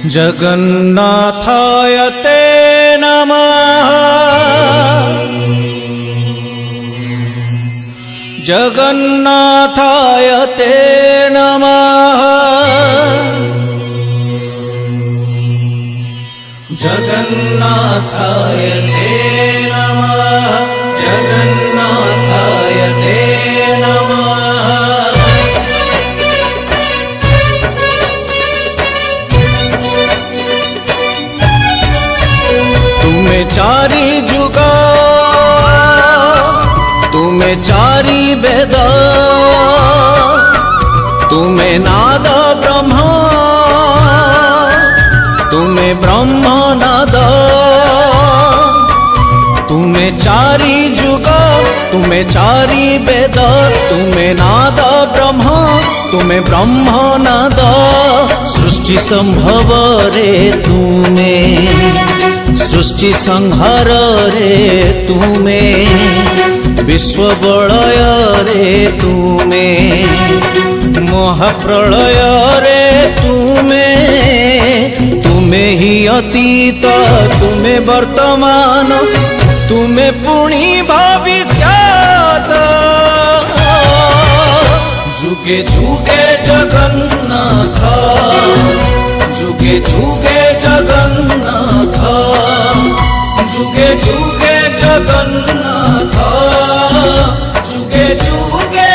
जगन्नाथाय ते नमः। जगन्नाथाय ते नमः। जगन्नाथाय ते नमः। जगन्नाथाय ते नमः। तुम्हें चारि जुग, तुम्हें चारि वेद, तुम्हें नाद ब्रह्म, तुम्हें ब्रह्म नाद। तुम्हें चारि जुग, तुम्हें चारि वेद, तुम्हें नाद ब्रह्म, तुम्हें ब्रह्म नाद। सृष्टि संभव रे तुम्हें, सृष्टि संहार रे तुम्हें, विश्व बलय रे तुम्हें, महाप्रलय रे तुम्हें। तुम्हें ही अतीत, तुम्हें वर्तमान, तुम्हें पुणी भविष्यत। जुगे जुगे जगन्नाथ, जुगे जुगे जगन्नाथ, जुगे जुगे जगन्नाथ, जुगे जुगे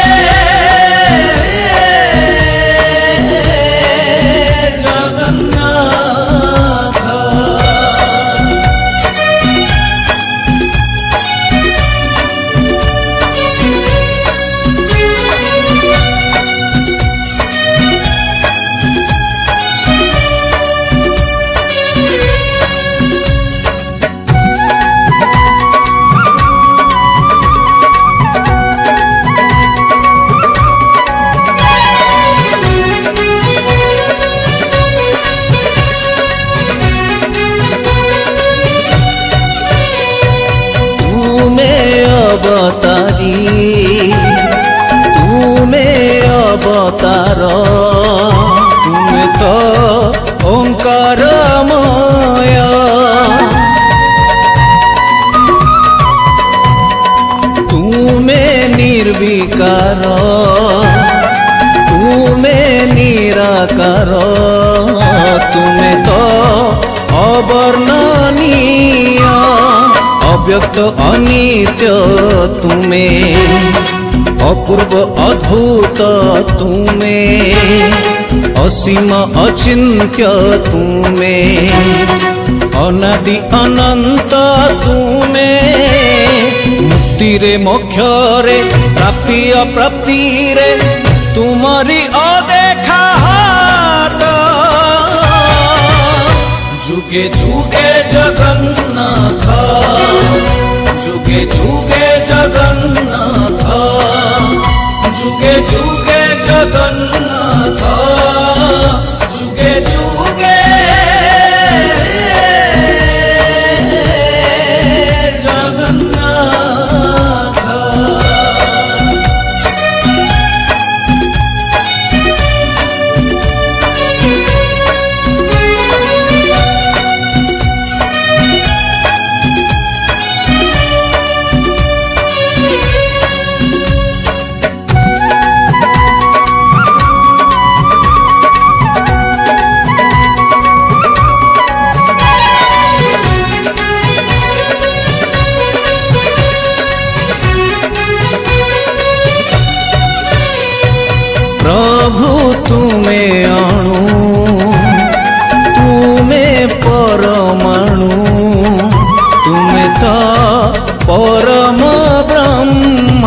अवतारी, तुम्हें अवतार, तुम्हें तो ओंकारमय। तुम्हें निर्विकार, तुम्हें निराकार, तुम्हें तो अवर्णनीय, अव्यक्त अनित्य तुम्हें, अपूर्व अद्भुत तुम्हें, असीम अचिन्त्य तुम्हें, अनादि अनंत तुम्हें। मुक्ति रे मोक्ष रे, प्राप्ति अप्राप्ति रे, तुम्हारी अदेखा हाथ। जुगे जुगे जगन्नाथ, जुगे जुगे जगन्नाथ, जुगे जुगे जगन्नाथ, जुगे जुगे प्रभु तुम्हें अणु, तुम्हें परमाणु, तुम्हें तो परम ब्रह्म।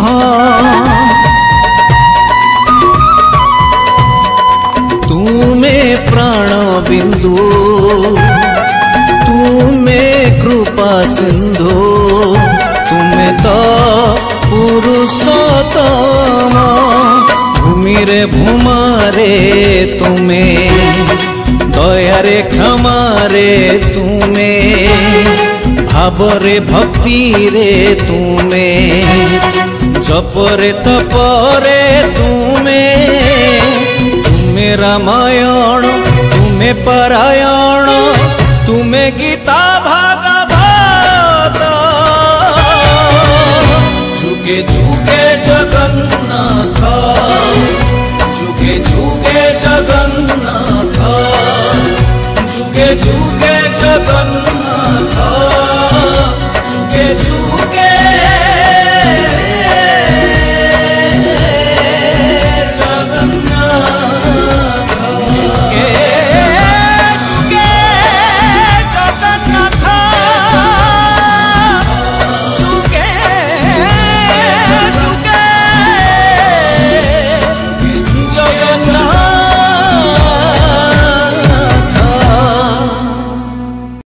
तुम्हें प्राण बिंदु, तुम्हें कृपा सिंधु, तुम्हें तो पुरुषोत्तम। भूमि रे भूमारे तुम्हें, दया रे क्षमा रे तुम्हें, भाव रे भक्ति रे तुम्हें, जप रे तप रे तुम्हें। तुम्हें रामायण, तुमे परायण तुमे गीता भागवत जुगे जुगे जगन्नाथ जुगे जुगे जगन्नाथ जुगे जुगे